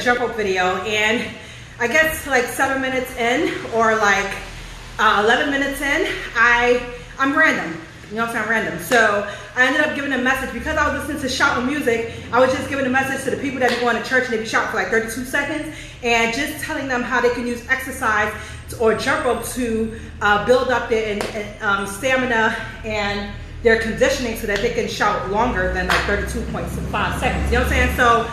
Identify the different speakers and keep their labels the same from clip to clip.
Speaker 1: jump rope video, and I guess like 7 minutes in, or like 11 minutes in, I'm random. You know what I'm saying? Random. So I ended up giving a message because I was listening to shouting music. I was just giving a message to the people that be going to church and they be shouting for like 32 seconds, and just telling them how they can use exercise or jump rope to build up their stamina and their conditioning so that they can shout longer than like 32.5 seconds. You know what I'm saying? So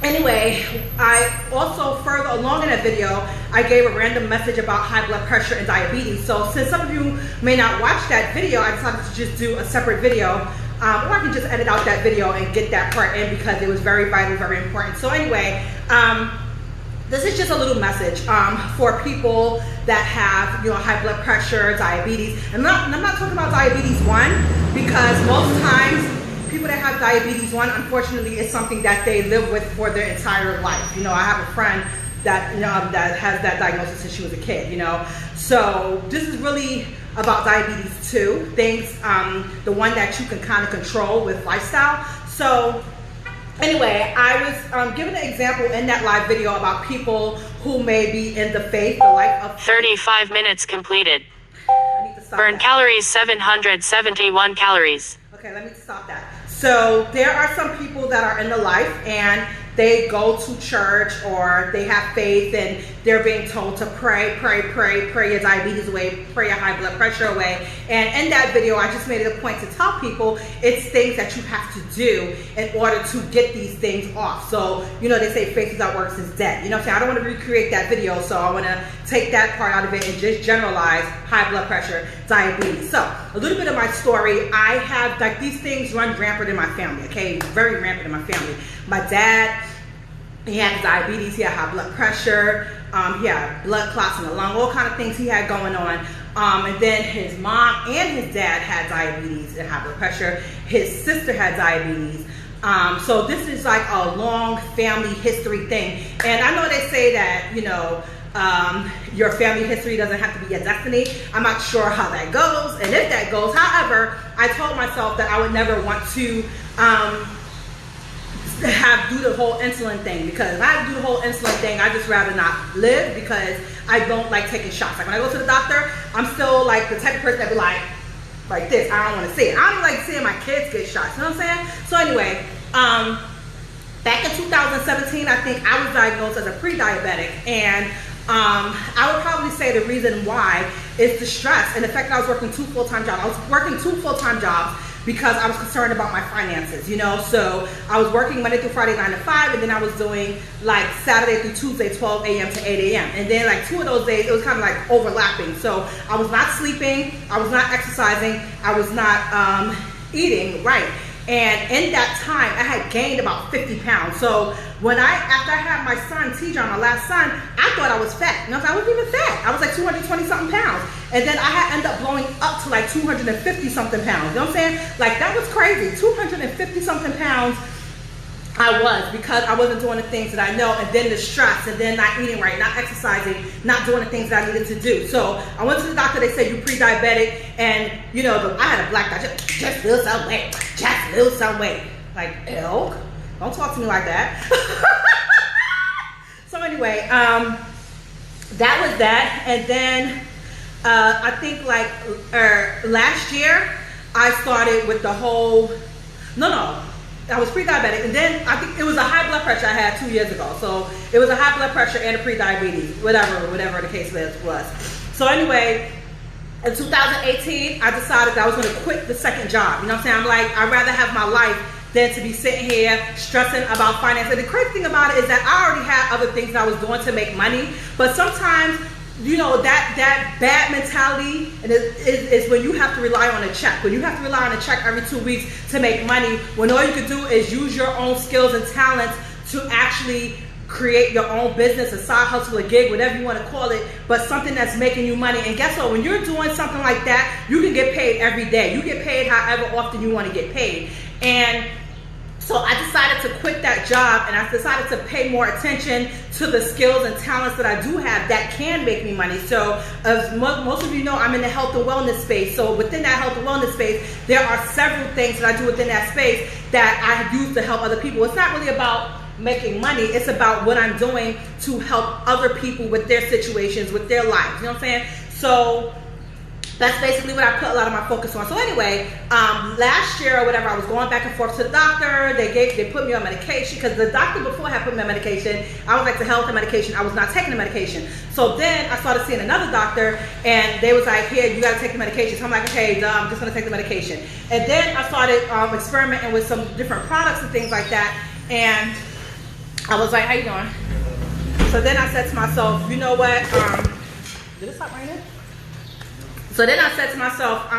Speaker 1: anyway, I also further along in that video, I gave a random message about high blood pressure and diabetes. So since some of you may not watch that video, I decided to just do a separate video, or I can just edit out that video and get that part in because it was very vital, very important. So anyway, this is just a little message for people that have, you know, high blood pressure, diabetes. And I'm not talking about diabetes 1, because most times people that have diabetes 1, unfortunately, is something that they live with for their entire life. You know, I have a friend that, you know, that has that diagnosis since she was a kid, you know. So this is really about diabetes 2, things, the one that you can kind of control with lifestyle. So anyway, I was giving an example in that live video about people who may be in the faith, the life of
Speaker 2: 35 minutes completed.
Speaker 1: I need to stop
Speaker 2: Burn
Speaker 1: that.
Speaker 2: calories 771 calories.
Speaker 1: Okay, let me stop that. So there are some people that are in the life and they go to church or they have faith and they're being told to pray your diabetes away, pray your high blood pressure away. And in that video, I just made it a point to tell people it's things that you have to do in order to get these things off. So, you know, they say faith without works is dead. You know what I'm saying? I don't want to recreate that video, so I want to take that part out of it and just generalize high blood pressure, diabetes. So a little bit of my story. I have, like, these things run rampant in my family, okay? Very rampant in my family. My dad, he had diabetes, he had high blood pressure, he had blood clots in the lung, all kind of things he had going on. And then his mom and his dad had diabetes and high blood pressure. His sister had diabetes. So this is like a long family history thing. And I know they say that, you know, your family history doesn't have to be your destiny. I'm not sure how that goes and if that goes. However, I told myself that I would never want to do the whole insulin thing, because if I do the whole insulin thing, I just rather not live, because I don't like taking shots. Like when I go to the doctor, I'm still like the type of person that be like this. I don't want to see it. I don't like seeing my kids get shots. You know what I'm saying? So anyway, back in 2017, I think I was diagnosed as a pre-diabetic, and I would probably say the reason why is the stress and the fact that I was working 2 full-time jobs. I was working 2 full-time jobs because I was concerned about my finances, you know. So I was working Monday through Friday 9 to 5, and then I was doing like Saturday through Tuesday 12 a.m. to 8 a.m. And then like 2 of those days it was kind of like overlapping. So I was not sleeping, I was not exercising, I was not eating right. And in that time, I had gained about 50 pounds. So after I had my son, T-John, my last son, I thought I was fat. You know, I wasn't even fat. I was like 220 something pounds. And then I had ended up blowing up to like 250 something pounds. You know what I'm saying? Like, that was crazy. 250 something pounds I was, because I wasn't doing the things that I know, and then the stress, and then not eating right, not exercising, not doing the things that I needed to do. So I went to the doctor. They said, you're pre-diabetic, and you know, I had a black doctor, just lose some weight, just lose some weight. Like, ew, don't talk to me like that. So anyway, that was that. And then I think like last year, I started with the whole, I was pre-diabetic, and then I think it was a high blood pressure I had 2 years ago. So it was a high blood pressure and a pre-diabetes, whatever the case was. So anyway, in 2018, I decided that I was going to quit the second job. You know what I'm saying? I'm like, I'd rather have my life than to be sitting here stressing about finance. And the crazy thing about it is that I already had other things that I was doing to make money, but sometimes, you know, that bad mentality is when you have to rely on a check. When you have to rely on a check every 2 weeks to make money, when all you can do is use your own skills and talents to actually create your own business, a side hustle, a gig, whatever you want to call it, but something that's making you money. And guess what? When you're doing something like that, you can get paid every day. You get paid however often you want to get paid. And so I decided to quit that job, and I decided to pay more attention to the skills and talents that I do have that can make me money. So as most of you know, I'm in the health and wellness space. So within that health and wellness space, there are several things that I do within that space that I use to help other people. It's not really about making money. It's about what I'm doing to help other people with their situations, with their lives. You know what I'm saying? So that's basically what I put a lot of my focus on. So anyway, last year or whatever, I was going back and forth to the doctor. They put me on medication because the doctor before had put me on medication. I was like the health and medication. I was not taking the medication. So then I started seeing another doctor, and they was like, "Here, you got to take the medication." So I'm like, "Okay, I'm just gonna take the medication." And then I started experimenting with some different products and things like that. And I was like, "How you doing?" So then I said to myself, "You know what? Did it stop raining?" So then I said to myself,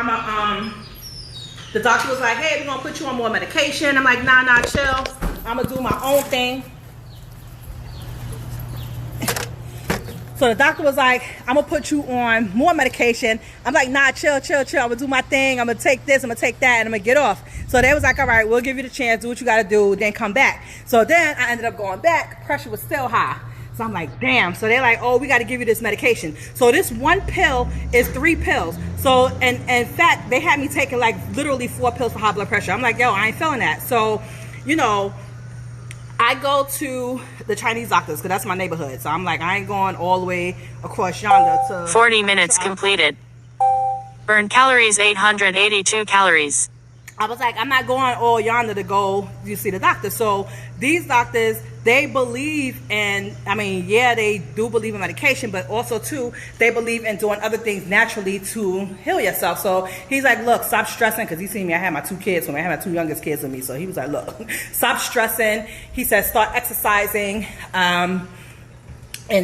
Speaker 1: the doctor was like, "Hey, we're gonna put you on more medication." I'm like, nah, chill. I'm gonna do my own thing. So the doctor was like, "I'm gonna put you on more medication." I'm like, nah, chill. I'm gonna do my thing. I'm gonna take this, I'm gonna take that, and I'm gonna get off. So they was like, "All right, we'll give you the chance, do what you gotta do, then come back." So then I ended up going back. Pressure was still high. So I'm like, damn. So they're like, "Oh, we got to give you this medication." So this one pill is 3 pills. So, and in fact, they had me taking like literally 4 pills for high blood pressure. I'm like, yo, I ain't feeling that. So, you know, I go to the Chinese doctors because that's my neighborhood. So I'm like, I ain't going all the way across yonder to
Speaker 2: 40 minutes completed. Burn calories 882 calories.
Speaker 1: I was like, I'm not going all yonder to go, you see the doctor. So these doctors, they believe in, I mean, yeah, they do believe in medication, but also too, they believe in doing other things naturally to heal yourself. So he's like, "Look, stop stressing," because he seen me, I had my 2 kids with me, I had my 2 youngest kids with me. So he was like, "Look, stop stressing." He said, "Start exercising, and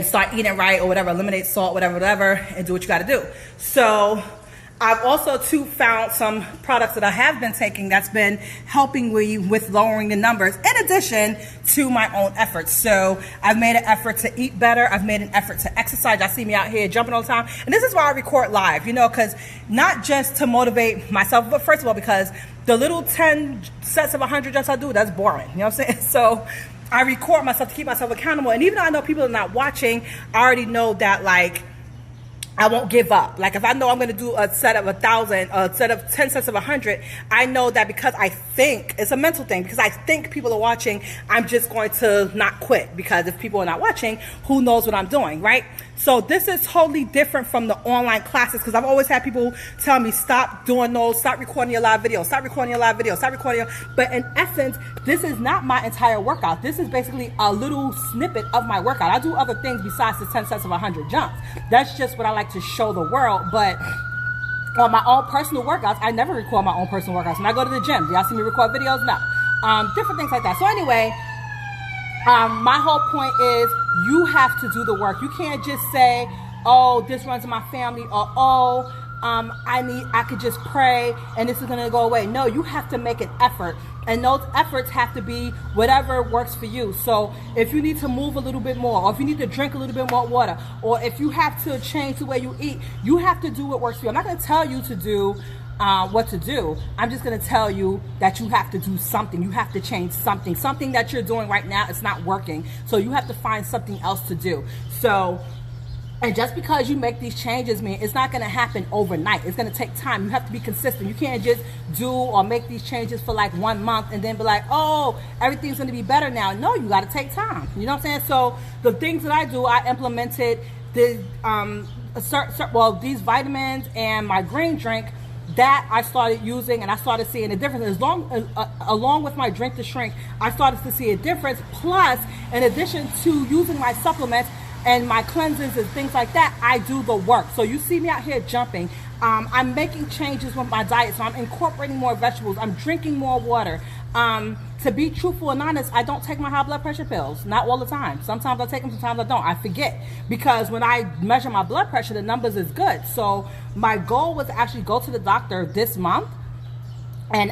Speaker 1: start eating right or whatever, eliminate salt, whatever, and do what you got to do." So I've also too found some products that I have been taking that's been helping me with lowering the numbers in addition to my own efforts. So I've made an effort to eat better. I've made an effort to exercise. Y'all see me out here jumping all the time. And this is why I record live, you know, because not just to motivate myself, but first of all, because the little 10 sets of 100 jumps I do, that's boring. You know what I'm saying? So I record myself to keep myself accountable. And even though I know people are not watching, I already know that, like, I won't give up. Like if I know I'm going to do a set of 1,000, a set of 10 sets of 100, I know that because I think, it's a mental thing, because I think people are watching, I'm just going to not quit. Because if people are not watching, who knows what I'm doing, right? So this is totally different from the online classes, because I've always had people tell me, "Stop doing those, stop recording your live videos, stop recording your live videos, stop recording your..." But in essence, this is not my entire workout. This is basically a little snippet of my workout. I do other things besides the 10 sets of 100 jumps. That's just what I like to show the world. But on my own personal workouts, I never record my own personal workouts. When I go to the gym, do y'all see me record videos? No. Different things like that. So anyway, my whole point is you have to do the work. You can't just say, "Oh, this runs in my family," or "Oh, I could just pray and this is going to go away." No, you have to make an effort. And those efforts have to be whatever works for you. So if you need to move a little bit more, or if you need to drink a little bit more water, or if you have to change the way you eat, you have to do what works for you. I'm not going to tell you to do what to do. I'm just going to tell you that you have to do something. You have to change something. Something that you're doing right now is not working. So you have to find something else to do. So, and just because you make these changes, man, it's not going to happen overnight. It's going to take time. You have to be consistent. You can't just do or make these changes for like 1 month and then be like, "Oh, everything's going to be better now." No, you got to take time. You know what I'm saying? So the things that I do, I implemented the these vitamins and my green drink that I started using, and I started seeing a difference. Along with my Drink to Shrink, I started to see a difference. Plus, in addition to using my supplements and my cleanses and things like that, I do the work. So you see me out here jumping. I'm making changes with my diet. So I'm incorporating more vegetables. I'm drinking more water. To be truthful and honest, I don't take my high blood pressure pills. Not all the time. Sometimes I take them, sometimes I don't. I forget. Because when I measure my blood pressure, the numbers is good. So my goal was to actually go to the doctor this month and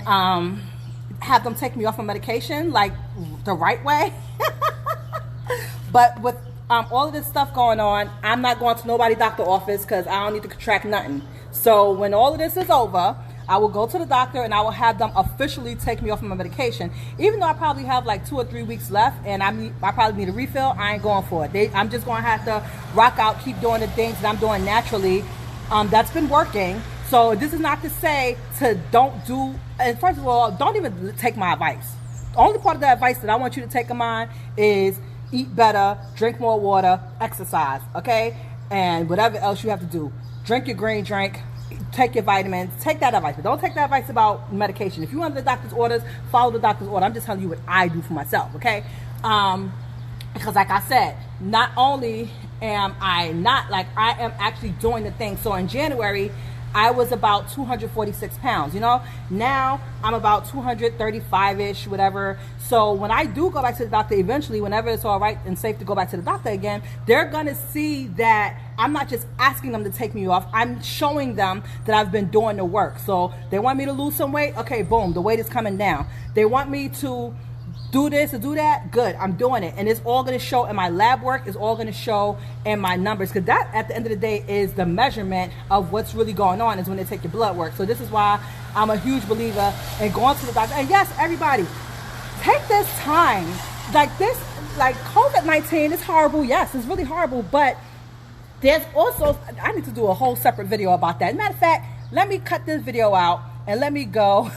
Speaker 1: have them take me off of medication, like the right way. But with all of this stuff going on, I'm not going to nobody's doctor office because I don't need to contract nothing. So when all of this is over, I will go to the doctor and I will have them officially take me off of my medication. Even though I probably have like 2 or 3 weeks left and I probably need a refill, I ain't going for it. I'm just going to have to rock out, keep doing the things that I'm doing naturally. That's been working. So this is not to say to don't do, and first of all, don't even take my advice. only part of the advice that I want you to take of mine is eat better, drink more water, exercise, okay? And whatever else you have to do. Drink your green drink, take your vitamins, take that advice. But don't take that advice about medication. If you want the doctor's orders, follow the doctor's order. I'm just telling you what I do for myself, okay? Because like I said, not only am I not, like, I am actually doing the thing. So in January, I was about 246 pounds, you know? Now I'm about 235-ish, whatever. So when I do go back to the doctor eventually, whenever it's all right and safe to go back to the doctor again, they're gonna see that I'm not just asking them to take me off, I'm showing them that I've been doing the work. So they want me to lose some weight, okay, boom, the weight is coming down. They want me to do this or do that, good, I'm doing it. And it's all going to show in my lab work, it's all going to show in my numbers, because that at the end of the day is the measurement of what's really going on, is when they take your blood work. So this is why I'm a huge believer in going to the doctor. And yes, everybody, take this time. Like this, like COVID-19 is horrible, yes, it's really horrible, but there's also, I need to do a whole separate video about that. Matter of fact, let me cut this video out and let me go.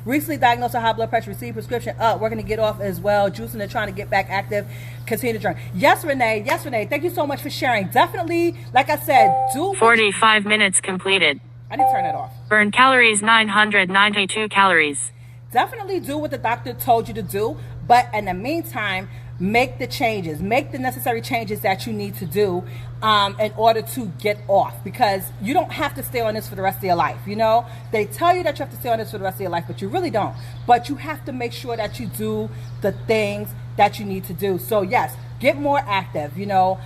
Speaker 1: Recently diagnosed with high blood pressure, received prescription up, working to get off as well, juicing and trying to get back active, continue to drink. Yes, Renee, thank you so much for sharing. Definitely, like I said, do
Speaker 2: 45 minutes completed.
Speaker 1: I need to turn that off.
Speaker 2: Burn calories 992 calories.
Speaker 1: Definitely do what the doctor told you to do, but in the meantime, make the changes, make the necessary changes that you need to do in order to get off, because you don't have to stay on this for the rest of your life. You know, they tell you that you have to stay on this for the rest of your life, but you really don't. But you have to make sure that you do the things that you need to do. So yes, get more active, you know,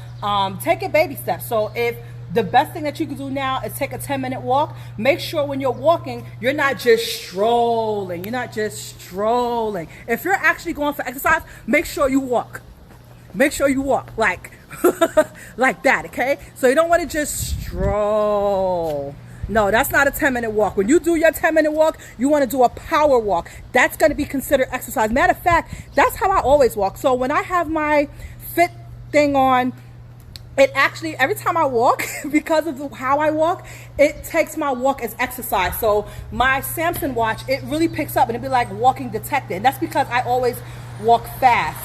Speaker 1: take it baby steps. So if the best thing that you can do now is take a 10-minute walk, make sure when you're walking, you're not just strolling. You're not just strolling. If you're actually going for exercise, make sure you walk. Make sure you walk like, like that, okay? So you don't want to just stroll. No, that's not a 10-minute walk. When you do your 10-minute walk, you want to do a power walk. That's going to be considered exercise. Matter of fact, that's how I always walk. So when I have my fit thing on, it actually, every time I walk, because of how I walk, it takes my walk as exercise. So my Samson watch, it really picks up and it'd be like walking detected. And that's because I always walk fast.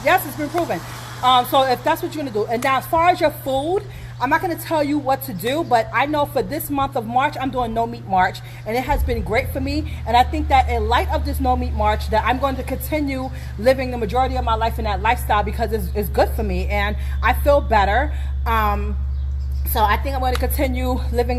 Speaker 1: Yes, it's been proven. So if that's what you're gonna do. And now as far as your food, I'm not gonna tell you what to do, but I know for this month of March, I'm doing no meat March, and it has been great for me. And I think that in light of this no meat March, that I'm going to continue living the majority of my life in that lifestyle, because it's good for me and I feel better. So I think I'm going to continue living